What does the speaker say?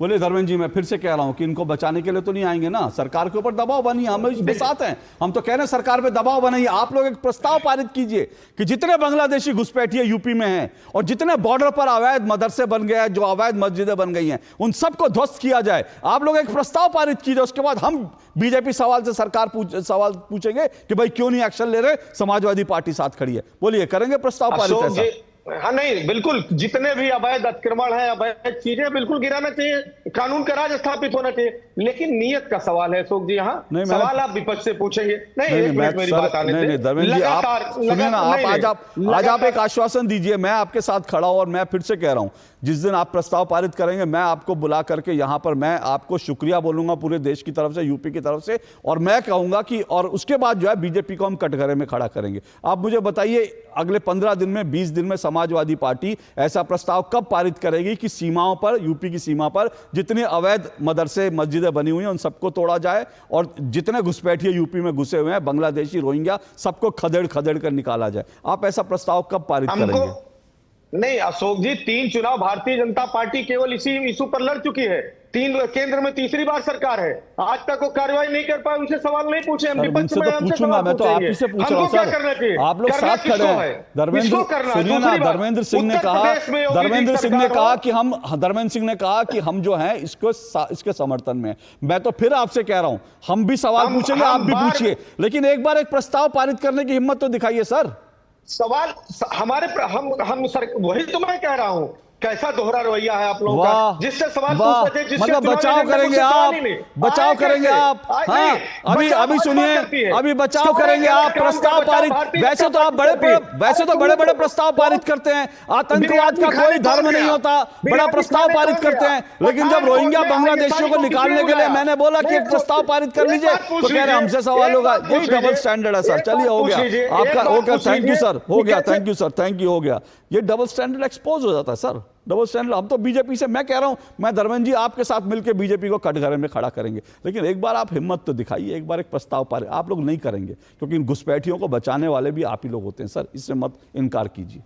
बोले धर्मेंद्र जी, मैं फिर से कह रहा हूं कि इनको बचाने के लिए तो नहीं आएंगे ना, सरकार के ऊपर दबाव बनिए, हम इसके साथ हैं। हम तो कह रहे हैं सरकार पे दबाव बनाइए। आप लोग एक प्रस्ताव पारित कीजिए कि जितने बांग्लादेशी घुसपैठिए यूपी में हैं और जितने बॉर्डर पर अवैध मदरसे बन गए हैं, जो अवैध मस्जिदें बन गई हैं, उन सबको ध्वस्त किया जाए। आप लोग एक प्रस्ताव पारित कीजिए, उसके बाद हम बीजेपी सवाल पूछेंगे कि भाई क्यों नहीं एक्शन ले रहे, समाजवादी पार्टी साथ खड़ी है। बोलिए, करेंगे प्रस्ताव पारित ऐसा? हाँ नहीं, बिल्कुल, जितने भी अवैध अतिक्रमण है, अवैध चीजें बिल्कुल गिराना चाहिए, कानून का राज स्थापित होना चाहिए। लेकिन नियत का सवाल है अशोक जी, यहाँ सवाल आप विपक्ष से पूछेंगे। नहीं, मेरी बात आने दे। धर्मेंद्र जी, आप सुनिए ना, आज आप एक आश्वासन दीजिए, मैं आपके साथ खड़ा हूं और मैं फिर से कह रहा हूं, जिस दिन आप प्रस्ताव पारित करेंगे, मैं आपको बुला करके यहां पर मैं आपको शुक्रिया बोलूंगा पूरे देश की तरफ से, यूपी की तरफ से, और मैं कहूंगा कि और उसके बाद जो है बीजेपी को हम कटघरे में खड़ा करेंगे। आप मुझे बताइए, अगले 15 दिन में, 20 दिन में समाजवादी पार्टी ऐसा प्रस्ताव कब पारित करेगी कि सीमाओं पर, यूपी की सीमा पर जितने अवैध मदरसे मस्जिदें बनी हुई हैं उन सबको तोड़ा जाए और जितने घुसपैठिए यूपी में घुसे हुए हैं, बांग्लादेशी, रोहिंग्या, सबको खदेड़ खदेड़ कर निकाला जाए? आप ऐसा प्रस्ताव कब पारित करेंगे? नहीं अशोक जी, 3 चुनाव भारतीय जनता पार्टी केवल इसी इशू पर लड़ चुकी है। 3 केंद्र में तीसरी बार सरकार है, आज तक वो कार्रवाई नहीं कर पाए, उनसे सवाल नहीं पूछे। हम विपक्ष में पूछूंगा, मैं तो आप ही से पूछ रहा हूं सर, आप लोग साथ खड़े हैं। धर्मेंद्र, सुनिए ना, धर्मेंद्र सिंह ने कहा कि हम जो हैं इसके समर्थन में। मैं तो फिर आपसे कह रहा हूं, हम भी सवाल पूछेंगे, आप भी पूछिए, लेकिन एक बार एक प्रस्ताव पारित करने की हिम्मत तो दिखाइए सर। सवाल हमारे हम सर, वही तो मैं कह रहा हूं, कैसा दोहरा रवैया है आप लोगों का, जिससे सवाल पूछ रहे थे, मतलब बचाव करेंगे आप, बचाव करेंगे आप। हाँ, अभी सुनिए, अभी बचाव करेंगे आप, प्रस्ताव पारित। वैसे तो आप बड़े बड़े प्रस्ताव पारित करते हैं, आतंकवाद का कोई धर्म नहीं होता, बड़ा प्रस्ताव पारित करते हैं, लेकिन जब रोहिंग्या बांग्लादेशियों को निकालने के लिए मैंने बोला कि एक प्रस्ताव पारित कर लीजिए, तो कह रहे हमसे सवाल होगा। यही डबल स्टैंडर्ड है सर। चलिए, हो गया आपका, हो गया, थैंक यू सर, हो गया, thank you sir, thank you, हो गया। ये डबल स्टैंडर्ड एक्सपोज हो जाता है सर, डबल स्टैंडर्ड। हम तो बीजेपी से, मैं कह रहा हूं, मैं धर्मेंद्र जी आपके साथ मिलकर बीजेपी को कटघरे में खड़ा करेंगे, लेकिन एक बार आप हिम्मत तो दिखाइए, एक बार एक प्रस्ताव पारित। आप लोग नहीं करेंगे क्योंकि इन घुसपैठियों को बचाने वाले भी आप ही लोग होते हैं सर, इससे मत इनकार कीजिए।